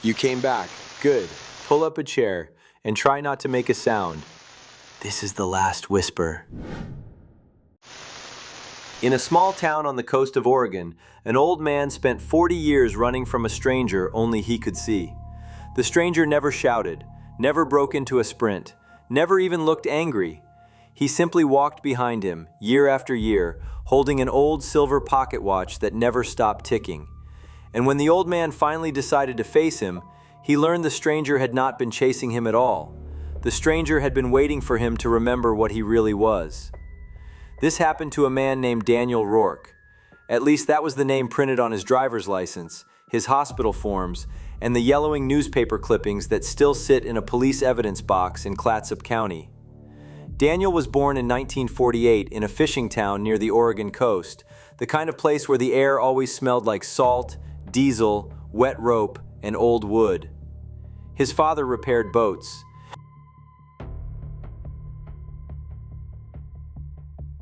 You came back. Good. Pull up a chair and try not to make a sound. This is the last whisper. In a small town on the coast of Oregon, an old man spent 40 years running from a stranger only he could see. The stranger never shouted, never broke into a sprint, never even looked angry. He simply walked behind him, year after year, holding an old silver pocket watch that never stopped ticking. And when the old man finally decided to face him, he learned the stranger had not been chasing him at all. The stranger had been waiting for him to remember what he really was. This happened to a man named Daniel Rourke. At least that was the name printed on his driver's license, his hospital forms, and the yellowing newspaper clippings that still sit in a police evidence box in Clatsop County. Daniel was born in 1948 in a fishing town near the Oregon coast, the kind of place where the air always smelled like salt, diesel, wet rope, and old wood. His father repaired boats.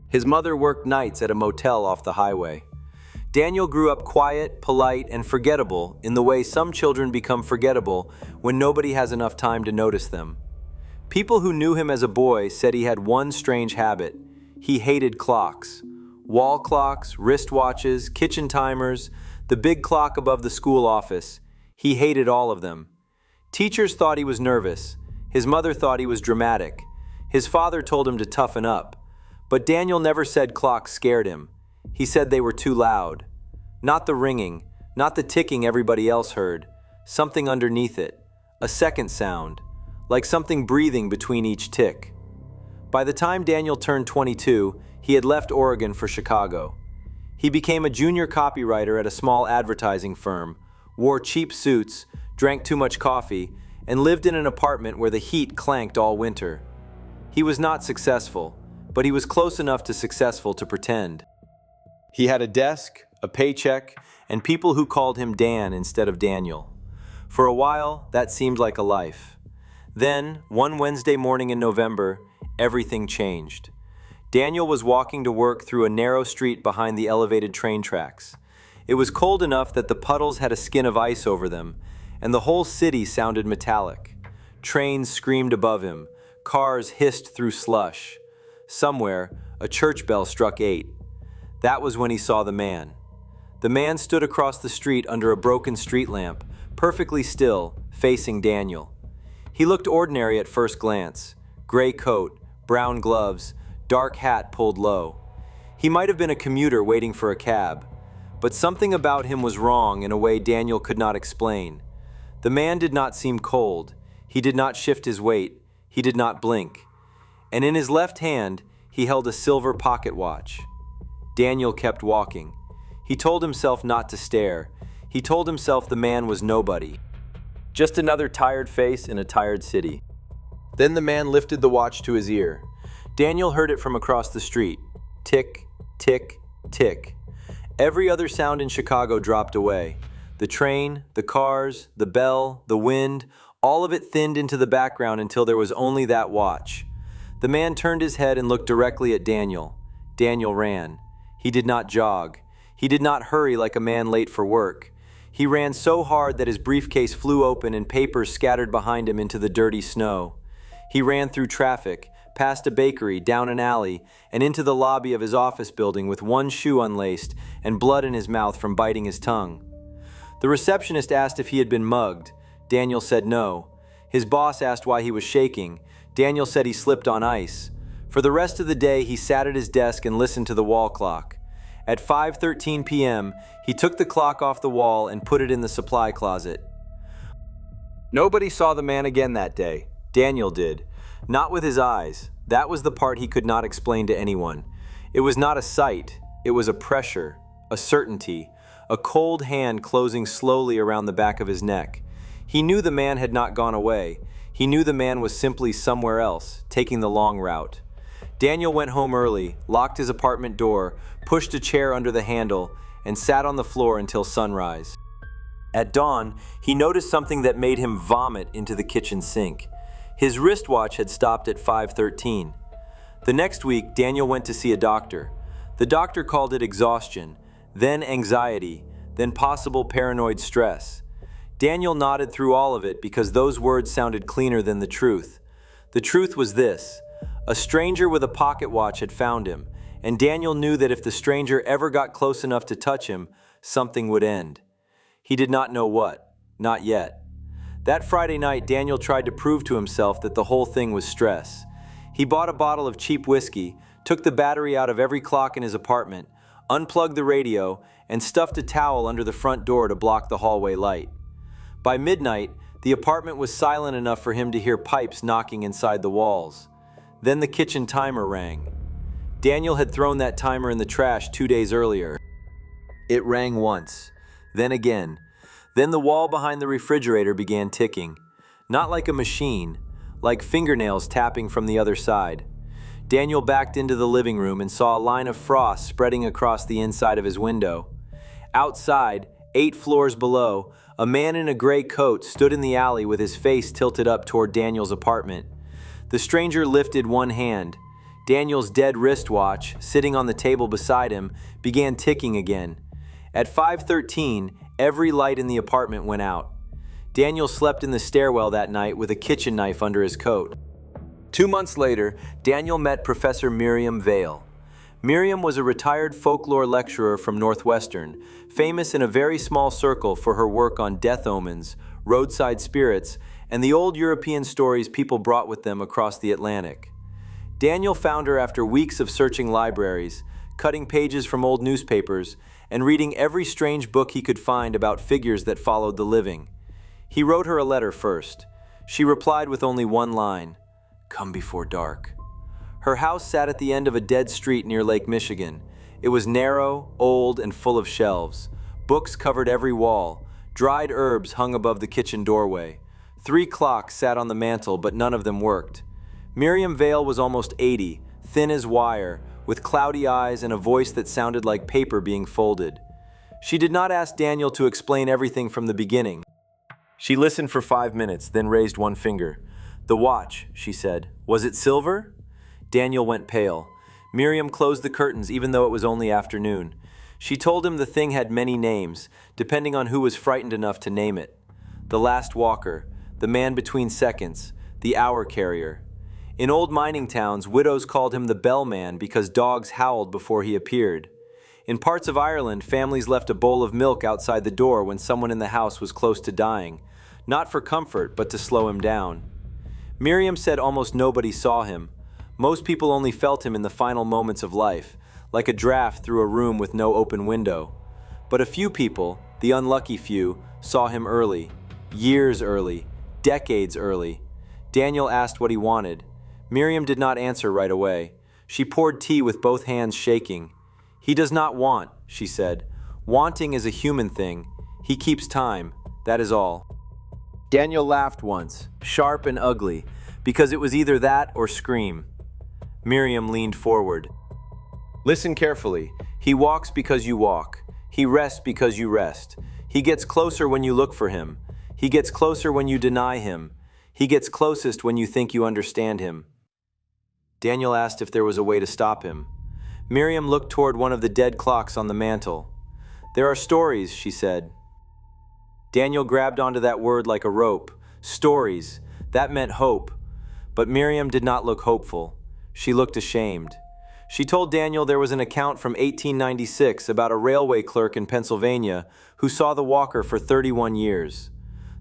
His mother worked nights at a motel off the highway. Daniel grew up quiet, polite, and forgettable in the way some children become forgettable when nobody has enough time to notice them. People who knew him as a boy said he had one strange habit. He hated clocks. Wall clocks, wristwatches, kitchen timers, the big clock above the school office. He hated all of them. Teachers thought he was nervous. His mother thought he was dramatic. His father told him to toughen up. But Daniel never said clocks scared him. He said they were too loud. Not the ringing, not the ticking everybody else heard. Something underneath it. A second sound, like something breathing between each tick. By the time Daniel turned 22, he had left Oregon for Chicago. He became a junior copywriter at a small advertising firm, wore cheap suits, drank too much coffee, and lived in an apartment where the heat clanked all winter. He was not successful, but he was close enough to successful to pretend. He had a desk, a paycheck, and people who called him Dan instead of Daniel. For a while, that seemed like a life. Then, one Wednesday morning in November, everything changed. Daniel was walking to work through a narrow street behind the elevated train tracks. It was cold enough that the puddles had a skin of ice over them, and the whole city sounded metallic. Trains screamed above him, cars hissed through slush. Somewhere, a church bell struck 8. That was when he saw the man. The man stood across the street under a broken street lamp, perfectly still, facing Daniel. He looked ordinary at first glance. Gray coat, brown gloves, dark hat pulled low. He might have been a commuter waiting for a cab, but something about him was wrong in a way Daniel could not explain. The man did not seem cold. He did not shift his weight. He did not blink. And in his left hand, he held a silver pocket watch. Daniel kept walking. He told himself not to stare. He told himself the man was nobody. Just another tired face in a tired city. Then the man lifted the watch to his ear. Daniel heard it from across the street. Tick, tick, tick. Every other sound in Chicago dropped away. The train, the cars, the bell, the wind, all of it thinned into the background until there was only that watch. The man turned his head and looked directly at Daniel. Daniel ran. He did not jog. He did not hurry like a man late for work. He ran so hard that his briefcase flew open and papers scattered behind him into the dirty snow. He ran through traffic, past a bakery, down an alley, and into the lobby of his office building with one shoe unlaced and blood in his mouth from biting his tongue. The receptionist asked if he had been mugged. Daniel said no. His boss asked why he was shaking. Daniel said he slipped on ice. For the rest of the day, he sat at his desk and listened to the wall clock. At 5:13 p.m., he took the clock off the wall and put it in the supply closet. Nobody saw the man again that day. Daniel did. Not with his eyes. That was the part he could not explain to anyone. It was not a sight. It was a pressure, a certainty, a cold hand closing slowly around the back of his neck. He knew the man had not gone away. He knew the man was simply somewhere else, taking the long route. Daniel went home early, locked his apartment door, pushed a chair under the handle, and sat on the floor until sunrise. At dawn, he noticed something that made him vomit into the kitchen sink. His wristwatch had stopped at 5:13. The next week, Daniel went to see a doctor. The doctor called it exhaustion, then anxiety, then possible paranoid stress. Daniel nodded through all of it because those words sounded cleaner than the truth. The truth was this: a stranger with a pocket watch had found him, and Daniel knew that if the stranger ever got close enough to touch him, something would end. He did not know what, not yet. That Friday night, Daniel tried to prove to himself that the whole thing was stress. He bought a bottle of cheap whiskey, took the battery out of every clock in his apartment, unplugged the radio, and stuffed a towel under the front door to block the hallway light. By midnight, the apartment was silent enough for him to hear pipes knocking inside the walls. Then the kitchen timer rang. Daniel had thrown that timer in the trash 2 days earlier. It rang once, then again. Then the wall behind the refrigerator began ticking. Not like a machine, like fingernails tapping from the other side. Daniel backed into the living room and saw a line of frost spreading across the inside of his window. Outside, 8 floors below, a man in a gray coat stood in the alley with his face tilted up toward Daniel's apartment. The stranger lifted one hand. Daniel's dead wristwatch, sitting on the table beside him, began ticking again. At 5:13, every light in the apartment went out. Daniel slept in the stairwell that night with a kitchen knife under his coat. 2 months later, Daniel met Professor Miriam Vale. Miriam was a retired folklore lecturer from Northwestern, famous in a very small circle for her work on death omens, roadside spirits, and the old European stories people brought with them across the Atlantic. Daniel found her after weeks of searching libraries, cutting pages from old newspapers, and reading every strange book he could find about figures that followed the living. He wrote her a letter first. She replied with only one line: "Come before dark." Her house sat at the end of a dead street near Lake Michigan. It was narrow, old, and full of shelves. Books covered every wall. Dried herbs hung above the kitchen doorway. 3 clocks sat on the mantel, but none of them worked. Miriam Vale was almost 80, thin as wire, with cloudy eyes and a voice that sounded like paper being folded. She did not ask Daniel to explain everything from the beginning. She listened for 5 minutes, then raised one finger. "The watch," she said. "Was it silver?" Daniel went pale. Miriam closed the curtains even though it was only afternoon. She told him the thing had many names, depending on who was frightened enough to name it. The last walker, the man between seconds, the hour carrier. In old mining towns, widows called him the bellman because dogs howled before he appeared. In parts of Ireland, families left a bowl of milk outside the door when someone in the house was close to dying, not for comfort, but to slow him down. Miriam said almost nobody saw him. Most people only felt him in the final moments of life, like a draft through a room with no open window. But a few people, the unlucky few, saw him early, years early, decades early. Daniel asked what he wanted. Miriam did not answer right away. She poured tea with both hands shaking. "He does not want," she said. "Wanting is a human thing. He keeps time, that is all." Daniel laughed once, sharp and ugly, because it was either that or scream. Miriam leaned forward. "Listen carefully. He walks because you walk. He rests because you rest. He gets closer when you look for him. He gets closer when you deny him. He gets closest when you think you understand him." Daniel asked if there was a way to stop him. Miriam looked toward one of the dead clocks on the mantel. "There are stories," she said. Daniel grabbed onto that word like a rope. Stories. That meant hope. But Miriam did not look hopeful. She looked ashamed. She told Daniel there was an account from 1896 about a railway clerk in Pennsylvania who saw the walker for 31 years.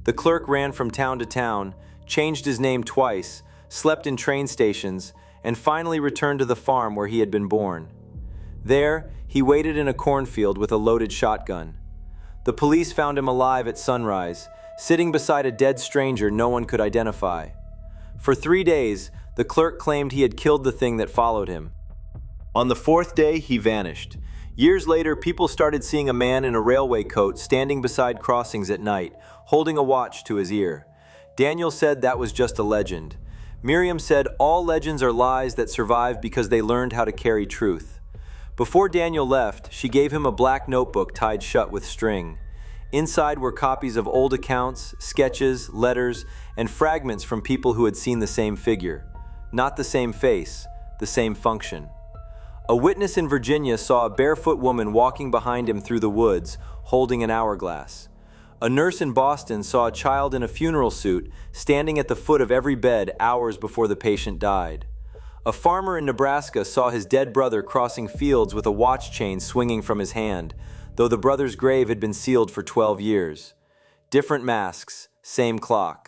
The clerk ran from town to town, changed his name twice, slept in train stations, and finally returned to the farm where he had been born. There, he waited in a cornfield with a loaded shotgun. The police found him alive at sunrise, sitting beside a dead stranger no one could identify. For 3 days, the clerk claimed he had killed the thing that followed him. On the 4th day, he vanished. Years later, people started seeing a man in a railway coat standing beside crossings at night, holding a watch to his ear. Daniel said that was just a legend. Miriam said all legends are lies that survive because they learned how to carry truth. Before Daniel left, she gave him a black notebook tied shut with string. Inside were copies of old accounts, sketches, letters, and fragments from people who had seen the same figure. Not the same face, the same function. A witness in Virginia saw a barefoot woman walking behind him through the woods, holding an hourglass. A nurse in Boston saw a child in a funeral suit standing at the foot of every bed hours before the patient died. A farmer in Nebraska saw his dead brother crossing fields with a watch chain swinging from his hand, though the brother's grave had been sealed for 12 years. Different masks, same clock.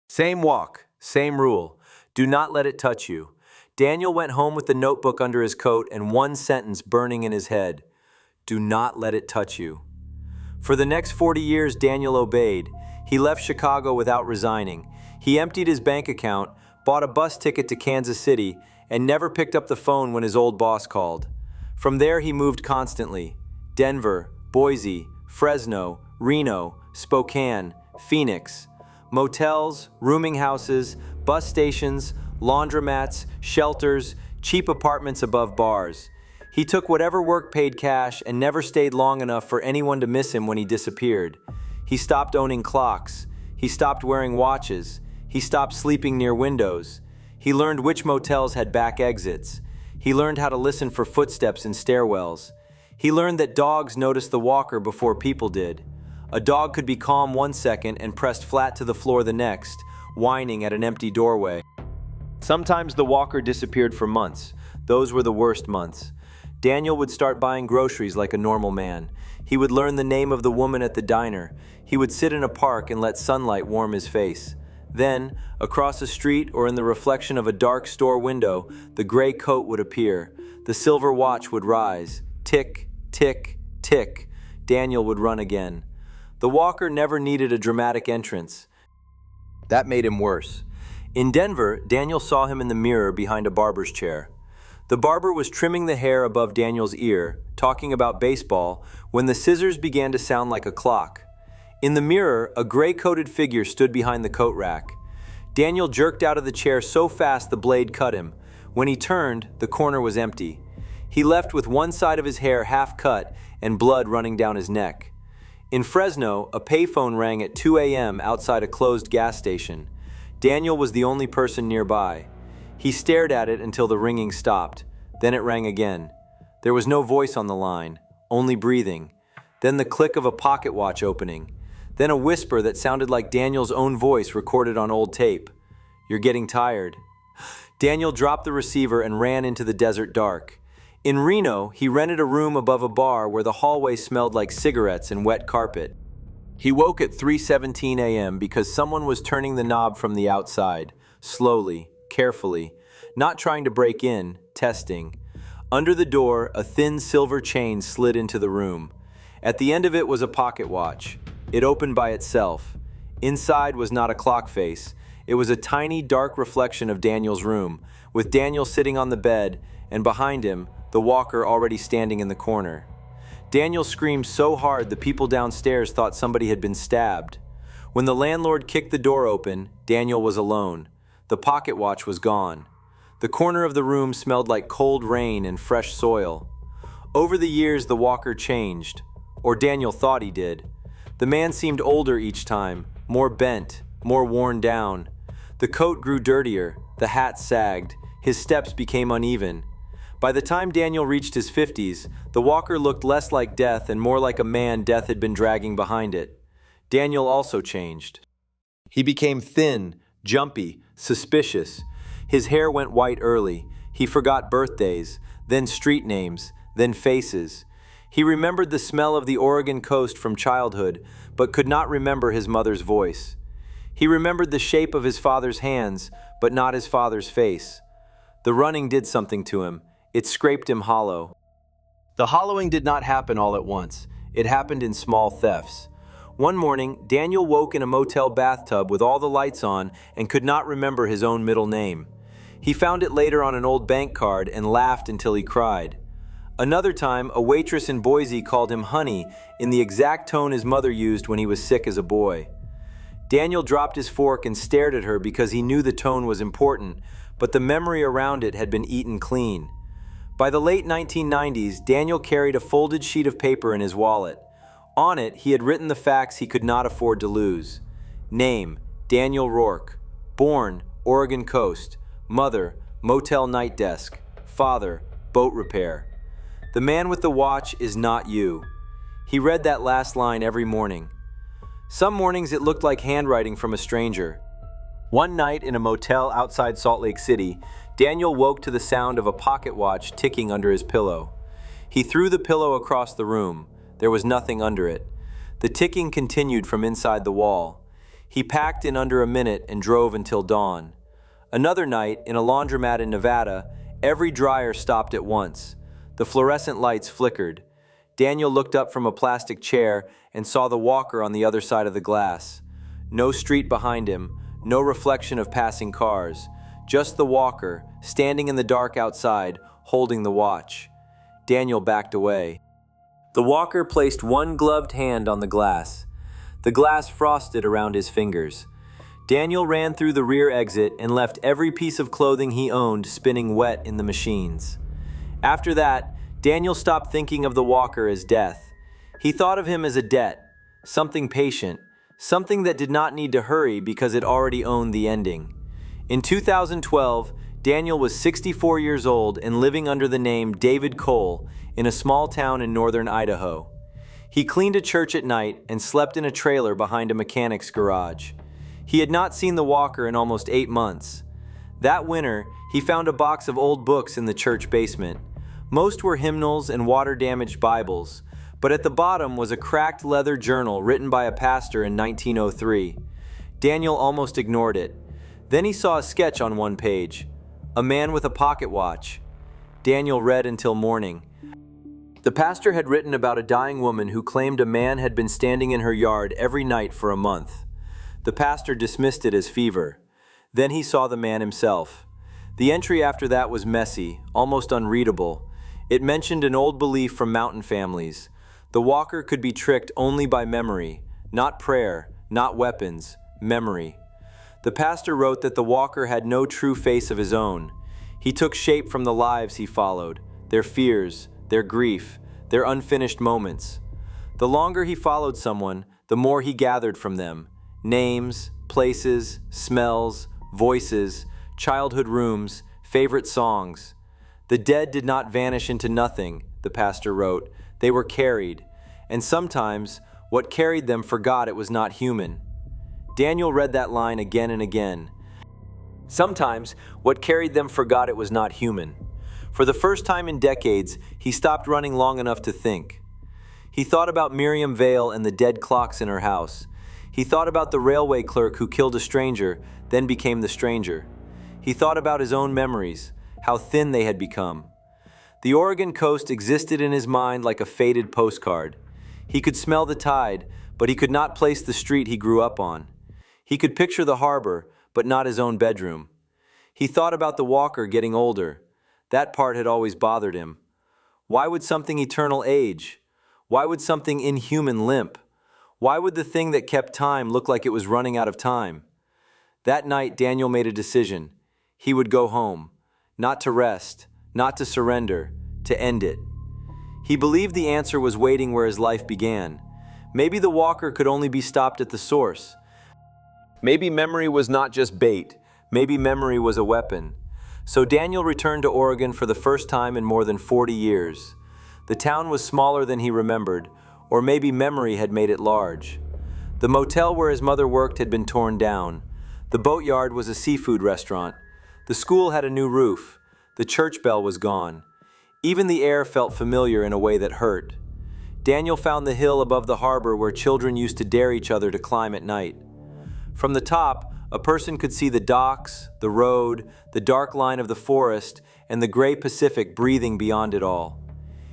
Same walk, same rule. Do not let it touch you. Daniel went home with the notebook under his coat and one sentence burning in his head. Do not let it touch you. For the next 40 years, Daniel obeyed. He left Chicago without resigning. He emptied his bank account, bought a bus ticket to Kansas City, and never picked up the phone when his old boss called. From there, he moved constantly. Denver, Boise, Fresno, Reno, Spokane, Phoenix. Motels, rooming houses, bus stations, laundromats, shelters, cheap apartments above bars. He took whatever work paid cash and never stayed long enough for anyone to miss him when he disappeared. He stopped owning clocks. He stopped wearing watches. He stopped sleeping near windows. He learned which motels had back exits. He learned how to listen for footsteps in stairwells. He learned that dogs noticed the walker before people did. A dog could be calm one second and pressed flat to the floor the next, whining at an empty doorway. Sometimes the walker disappeared for months. Those were the worst months. Daniel would start buying groceries like a normal man. He would learn the name of the woman at the diner. He would sit in a park and let sunlight warm his face. Then, across a street or in the reflection of a dark store window, the gray coat would appear. The silver watch would rise. Tick, tick, tick. Daniel would run again. The walker never needed a dramatic entrance. That made him worse. In Denver, Daniel saw him in the mirror behind a barber's chair. The barber was trimming the hair above Daniel's ear, talking about baseball, when the scissors began to sound like a clock. In the mirror, a gray-coated figure stood behind the coat rack. Daniel jerked out of the chair so fast the blade cut him. When he turned, the corner was empty. He left with one side of his hair half cut and blood running down his neck. In Fresno, a payphone rang at 2 a.m. outside a closed gas station. Daniel was the only person nearby. He stared at it until the ringing stopped. Then it rang again. There was no voice on the line, only breathing. Then the click of a pocket watch opening. Then a whisper that sounded like Daniel's own voice recorded on old tape. You're getting tired. Daniel dropped the receiver and ran into the desert dark. In Reno, he rented a room above a bar where the hallway smelled like cigarettes and wet carpet. He woke at 3:17 a.m. because someone was turning the knob from the outside, slowly, carefully, not trying to break in, testing. Under the door, a thin silver chain slid into the room. At the end of it was a pocket watch. It opened by itself. Inside was not a clock face. It was a tiny, dark reflection of Daniel's room, with Daniel sitting on the bed, and behind him, the walker already standing in the corner. Daniel screamed so hard the people downstairs thought somebody had been stabbed. When the landlord kicked the door open, Daniel was alone. The pocket watch was gone. The corner of the room smelled like cold rain and fresh soil. Over the years, the walker changed, or Daniel thought he did. The man seemed older each time, more bent, more worn down. The coat grew dirtier, the hat sagged, his steps became uneven. By the time Daniel reached his 50s, the walker looked less like death and more like a man death had been dragging behind it. Daniel also changed. He became thin, jumpy, suspicious. His hair went white early. He forgot birthdays, then street names, then faces. He remembered the smell of the Oregon coast from childhood, but could not remember his mother's voice. He remembered the shape of his father's hands, but not his father's face. The running did something to him. It scraped him hollow. The hollowing did not happen all at once. It happened in small thefts. One morning, Daniel woke in a motel bathtub with all the lights on and could not remember his own middle name. He found it later on an old bank card and laughed until he cried. Another time, a waitress in Boise called him honey in the exact tone his mother used when he was sick as a boy. Daniel dropped his fork and stared at her because he knew the tone was important, but the memory around it had been eaten clean. By the late 1990s, Daniel carried a folded sheet of paper in his wallet. On it, he had written the facts he could not afford to lose. Name, Daniel Rourke. Born, Oregon coast. Mother, motel night desk. Father, boat repair. The man with the watch is not you. He read that last line every morning. Some mornings it looked like handwriting from a stranger. One night in a motel outside Salt Lake City, Daniel woke to the sound of a pocket watch ticking under his pillow. He threw the pillow across the room. There was nothing under it. The ticking continued from inside the wall. He packed in under a minute and drove until dawn. Another night, in a laundromat in Nevada, every dryer stopped at once. The fluorescent lights flickered. Daniel looked up from a plastic chair and saw the walker on the other side of the glass. No street behind him, no reflection of passing cars, just the walker, standing in the dark outside, holding the watch. Daniel backed away. The walker placed one gloved hand on the glass. The glass frosted around his fingers. Daniel ran through the rear exit and left every piece of clothing he owned spinning wet in the machines. After that, Daniel stopped thinking of the walker as death. He thought of him as a debt, something patient, something that did not need to hurry because it already owned the ending. In 2012, Daniel was 64 years old and living under the name David Cole in a small town in northern Idaho. He cleaned a church at night and slept in a trailer behind a mechanic's garage. He had not seen the walker in almost 8 months. That winter, he found a box of old books in the church basement. Most were hymnals and water-damaged Bibles, but at the bottom was a cracked leather journal written by a pastor in 1903. Daniel almost ignored it. Then he saw a sketch on one page, a man with a pocket watch. Daniel read until morning. The pastor had written about a dying woman who claimed a man had been standing in her yard every night for a month. The pastor dismissed it as fever. Then he saw the man himself. The entry after that was messy, almost unreadable. It mentioned an old belief from mountain families. The walker could be tricked only by memory, not prayer, not weapons, memory. The pastor wrote that the walker had no true face of his own. He took shape from the lives he followed, their fears, their grief, their unfinished moments. The longer he followed someone, the more he gathered from them. Names, places, smells, voices, childhood rooms, favorite songs. The dead did not vanish into nothing, the pastor wrote. They were carried, and sometimes what carried them forgot it was not human. Daniel read that line again and again. Sometimes what carried them forgot it was not human. For the first time in decades, he stopped running long enough to think. He thought about Miriam Vale and the dead clocks in her house. He thought about the railway clerk who killed a stranger, then became the stranger. He thought about his own memories, how thin they had become. The Oregon coast existed in his mind like a faded postcard. He could smell the tide, but he could not place the street he grew up on. He could picture the harbor, but not his own bedroom. He thought about the walker getting older. That part had always bothered him. Why would something eternal age? Why would something inhuman limp? Why would the thing that kept time look like it was running out of time? That night, Daniel made a decision. He would go home, not to rest, not to surrender, to end it. He believed the answer was waiting where his life began. Maybe the walker could only be stopped at the source. Maybe memory was not just bait. Maybe memory was a weapon. So Daniel returned to Oregon for the first time in more than 40 years. The town was smaller than he remembered, or maybe memory had made it large. The motel where his mother worked had been torn down. The boatyard was a seafood restaurant. The school had a new roof. The church bell was gone. Even the air felt familiar in a way that hurt. Daniel found the hill above the harbor where children used to dare each other to climb at night. From the top, a person could see the docks, the road, the dark line of the forest, and the gray Pacific breathing beyond it all.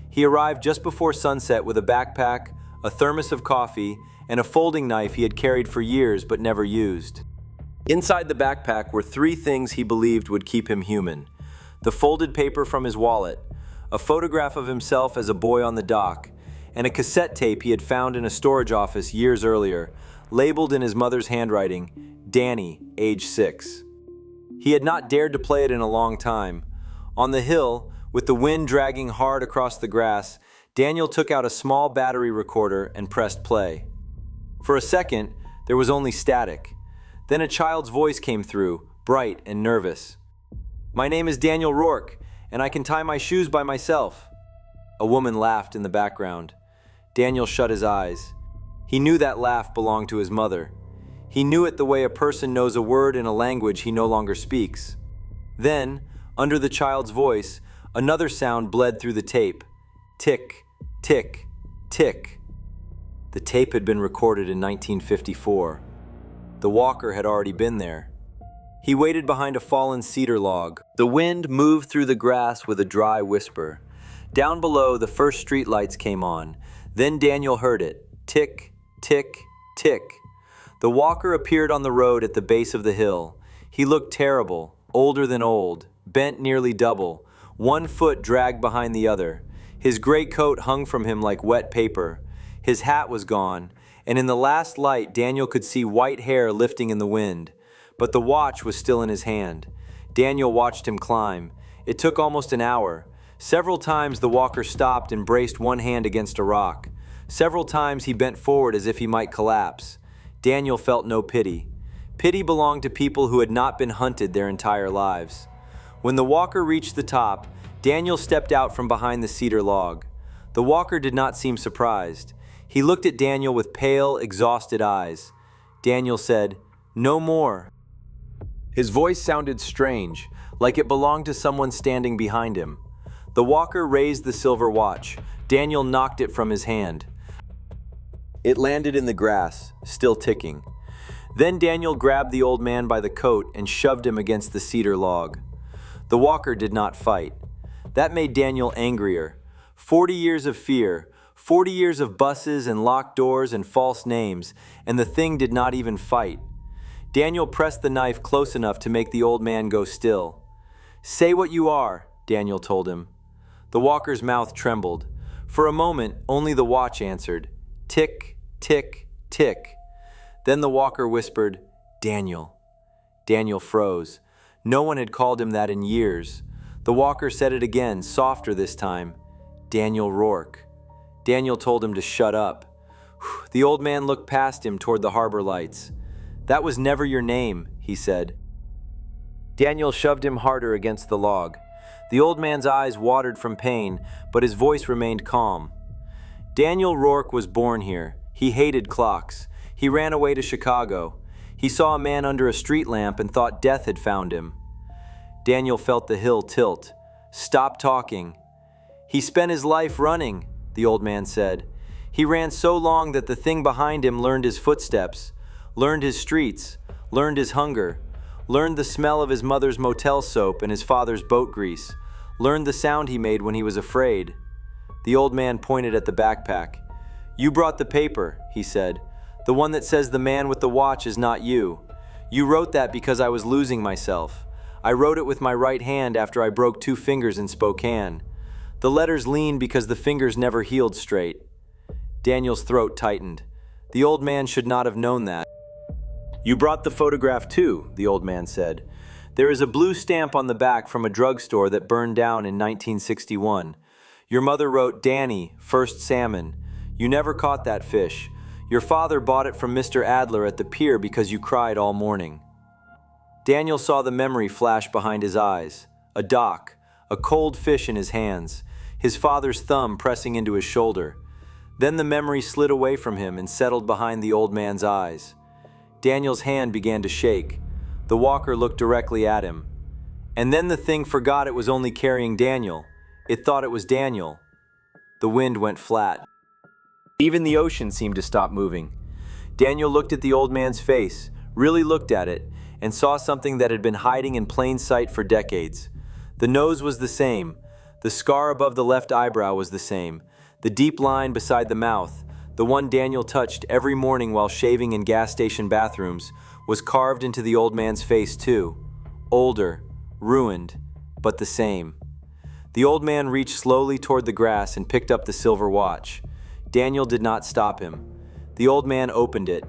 He arrived just before sunset with a backpack, a thermos of coffee, and a folding knife he had carried for years but never used. Inside the backpack were 3 things he believed would keep him human: the folded paper from his wallet, a photograph of himself as a boy on the dock, and a cassette tape he had found in a storage office years earlier, labeled in his mother's handwriting, Danny, age 6. He had not dared to play it in a long time. On the hill, with the wind dragging hard across the grass, Daniel took out a small battery recorder and pressed play. For a second, there was only static. Then a child's voice came through, bright and nervous. "My name is Daniel Rourke, and I can tie my shoes by myself." A woman laughed in the background. Daniel shut his eyes. He knew that laugh belonged to his mother. He knew it the way a person knows a word in a language he no longer speaks. Then, under the child's voice, another sound bled through the tape. Tick, tick, tick. The tape had been recorded in 1954. The walker had already been there. He waited behind a fallen cedar log. The wind moved through the grass with a dry whisper. Down below, the first streetlights came on. Then Daniel heard it. Tick, tick, tick. The walker appeared on the road at the base of the hill. He looked terrible, older than old, bent nearly double, one foot dragged behind the other. His gray coat hung from him like wet paper. His hat was gone, and in the last light Daniel could see white hair lifting in the wind. But the watch was still in his hand. Daniel watched him climb. It took almost an hour. Several times the walker stopped and braced one hand against a rock. Several times he bent forward as if he might collapse. Daniel felt no pity. Pity belonged to people who had not been hunted their entire lives. When the walker reached the top, Daniel stepped out from behind the cedar log. The walker did not seem surprised. He looked at Daniel with pale, exhausted eyes. Daniel said, "No more." His voice sounded strange, like it belonged to someone standing behind him. The walker raised the silver watch. Daniel knocked it from his hand. It landed in the grass, still ticking. Then Daniel grabbed the old man by the coat and shoved him against the cedar log. The walker did not fight. That made Daniel angrier. 40 years of fear, 40 years of buses and locked doors and false names, and the thing did not even fight. Daniel pressed the knife close enough to make the old man go still. "Say what you are," Daniel told him. The walker's mouth trembled. For a moment, only the watch answered. Tick, tick, tick. Then the walker whispered, "Daniel." Daniel froze. No one had called him that in years. The walker said it again, softer this time. "Daniel Rourke." Daniel told him to shut up. The old man looked past him toward the harbor lights. "That was never your name," he said. Daniel shoved him harder against the log. The old man's eyes watered from pain, but his voice remained calm. Daniel Rourke was born here. He hated clocks. He ran away to Chicago. He saw a man under a street lamp and thought death had found him. Daniel felt the hill tilt. "Stop talking." "He spent his life running," the old man said. "He ran so long that the thing behind him learned his footsteps, learned his streets, learned his hunger, learned the smell of his mother's motel soap and his father's boat grease, learned the sound he made when he was afraid." The old man pointed at the backpack. "You brought the paper," he said. "The one that says the man with the watch is not you. You wrote that because I was losing myself. I wrote it with my right hand after I broke 2 fingers in Spokane. The letters leaned because the fingers never healed straight." Daniel's throat tightened. The old man should not have known that. "You brought the photograph too," the old man said. "There is a blue stamp on the back from a drugstore that burned down in 1961. Your mother wrote, 'Danny, first salmon.' You never caught that fish. Your father bought it from Mr. Adler at the pier because you cried all morning." Daniel saw the memory flash behind his eyes. A dock, a cold fish in his hands, his father's thumb pressing into his shoulder. Then the memory slid away from him and settled behind the old man's eyes. Daniel's hand began to shake. The walker looked directly at him. And then the thing forgot it was only carrying Daniel. It thought it was Daniel. The wind went flat. Even the ocean seemed to stop moving. Daniel looked at the old man's face, really looked at it, and saw something that had been hiding in plain sight for decades. The nose was the same. The scar above the left eyebrow was the same. The deep line beside the mouth, the one Daniel touched every morning while shaving in gas station bathrooms, was carved into the old man's face too. Older, ruined, but the same. The old man reached slowly toward the grass and picked up the silver watch. Daniel did not stop him. The old man opened it.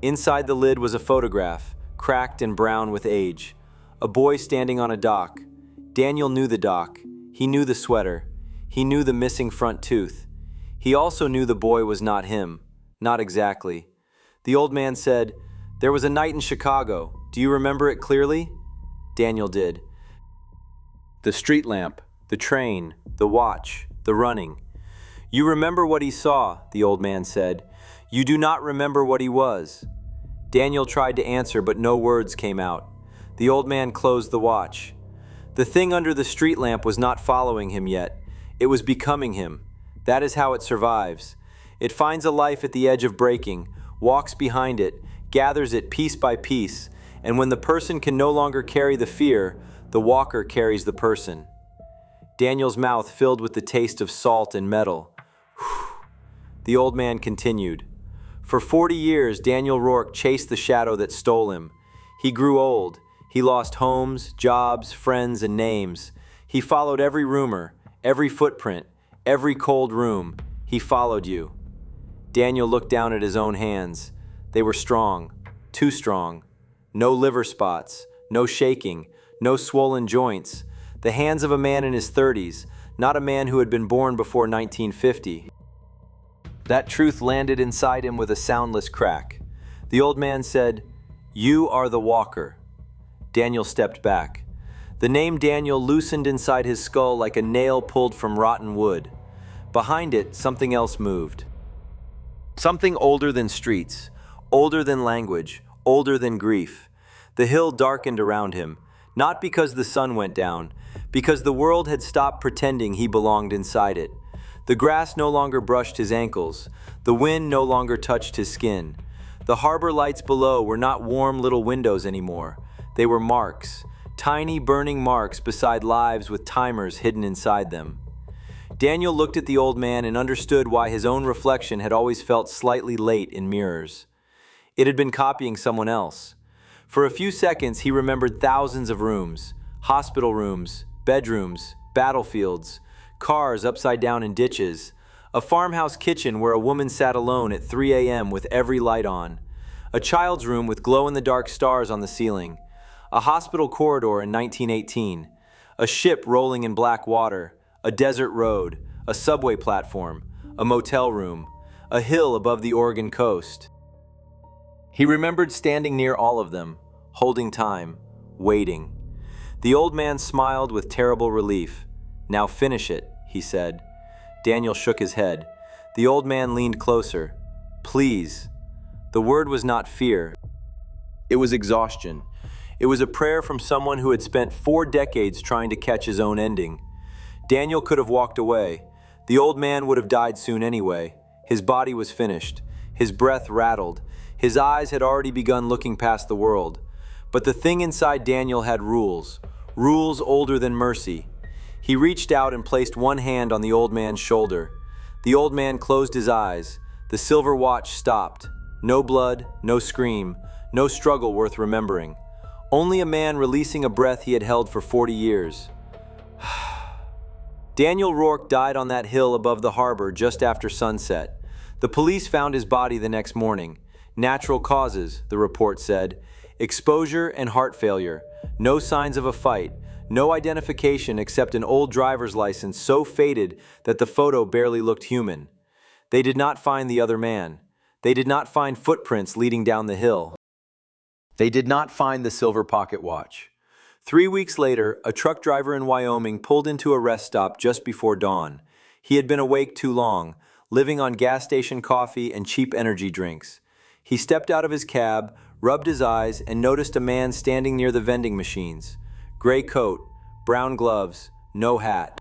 Inside the lid was a photograph, cracked and brown with age. A boy standing on a dock. Daniel knew the dock. He knew the sweater. He knew the missing front tooth. He also knew the boy was not him. Not exactly. The old man said, "There was a night in Chicago. Do you remember it clearly?" Daniel did. The street lamp, the train, the watch, the running. "You remember what he saw," the old man said. You do not remember what he was. Daniel tried to answer, but no words came out. The old man closed the watch. The thing under the street lamp was not following him yet. It was becoming him. That is how it survives. It finds a life at the edge of breaking, walks behind it, gathers it piece by piece, and when the person can no longer carry the fear, the walker carries the person. Daniel's mouth filled with the taste of salt and metal. The old man continued. For 40 years, Daniel Rourke chased the shadow that stole him. He grew old. He lost homes, jobs, friends, and names. He followed every rumor, every footprint, every cold room. He followed you. Daniel looked down at his own hands. They were strong, too strong. No liver spots, no shaking, no swollen joints. The hands of a man in his 30s, not a man who had been born before 1950. That truth landed inside him with a soundless crack. The old man said, "You are the walker." Daniel stepped back. The name Daniel loosened inside his skull like a nail pulled from rotten wood. Behind it, something else moved. Something older than streets, older than language, older than grief. The hill darkened around him, not because the sun went down, because the world had stopped pretending he belonged inside it. The grass no longer brushed his ankles. The wind no longer touched his skin. The harbor lights below were not warm little windows anymore. They were marks, tiny burning marks beside lives with timers hidden inside them. Daniel looked at the old man and understood why his own reflection had always felt slightly late in mirrors. It had been copying someone else. For a few seconds, he remembered thousands of rooms, hospital rooms, bedrooms, battlefields, cars upside down in ditches, a farmhouse kitchen where a woman sat alone at 3 a.m. with every light on, a child's room with glow-in-the-dark stars on the ceiling, a hospital corridor in 1918, a ship rolling in black water, a desert road, a subway platform, a motel room, a hill above the Oregon coast. He remembered standing near all of them, holding time, waiting. The old man smiled with terrible relief. "Now finish it," he said. Daniel shook his head. The old man leaned closer. "Please." The word was not fear. It was exhaustion. It was a prayer from someone who had spent 4 decades trying to catch his own ending. Daniel could have walked away. The old man would have died soon anyway. His body was finished. His breath rattled. His eyes had already begun looking past the world. But the thing inside Daniel had rules. Rules older than mercy. He reached out and placed one hand on the old man's shoulder. The old man closed his eyes. The silver watch stopped. No blood, no scream, no struggle worth remembering. Only a man releasing a breath he had held for 40 years. Daniel Rourke died on that hill above the harbor just after sunset. The police found his body the next morning. Natural causes, the report said. Exposure and heart failure. No signs of a fight. No identification except an old driver's license so faded that the photo barely looked human. They did not find the other man. They did not find footprints leading down the hill. They did not find the silver pocket watch. 3 weeks later, a truck driver in Wyoming pulled into a rest stop just before dawn. He had been awake too long, living on gas station coffee and cheap energy drinks. He stepped out of his cab, rubbed his eyes, and noticed a man standing near the vending machines. Gray coat, brown gloves, no hat.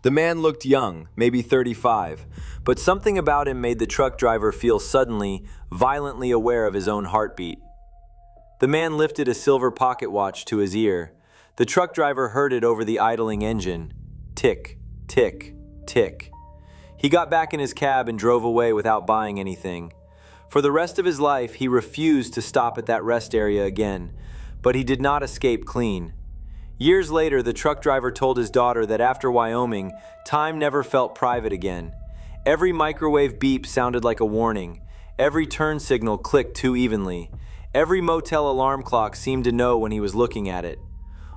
The man looked young, maybe 35, but something about him made the truck driver feel suddenly, violently aware of his own heartbeat. The man lifted a silver pocket watch to his ear. The truck driver heard it over the idling engine. Tick, tick, tick. He got back in his cab and drove away without buying anything. For the rest of his life, he refused to stop at that rest area again, but he did not escape clean. Years later, the truck driver told his daughter that after Wyoming, time never felt private again. Every microwave beep sounded like a warning. Every turn signal clicked too evenly. Every motel alarm clock seemed to know when he was looking at it.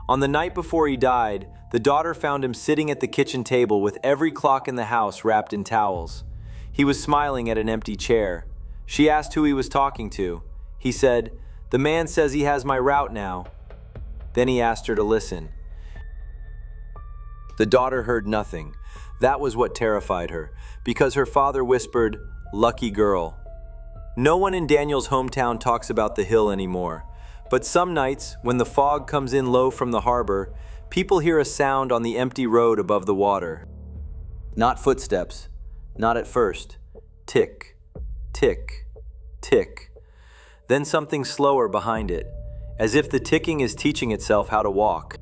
On the night before he died, the daughter found him sitting at the kitchen table with every clock in the house wrapped in towels. He was smiling at an empty chair. She asked who he was talking to. He said, "The man says he has my route now." Then he asked her to listen. The daughter heard nothing. That was what terrified her, because her father whispered, Lucky girl. No one in Daniel's hometown talks about the hill anymore, but some nights, when the fog comes in low from the harbor, people hear a sound on the empty road above the water. Not footsteps, not at first. Tick, tick, tick. Then something slower behind it, as if the ticking is teaching itself how to walk.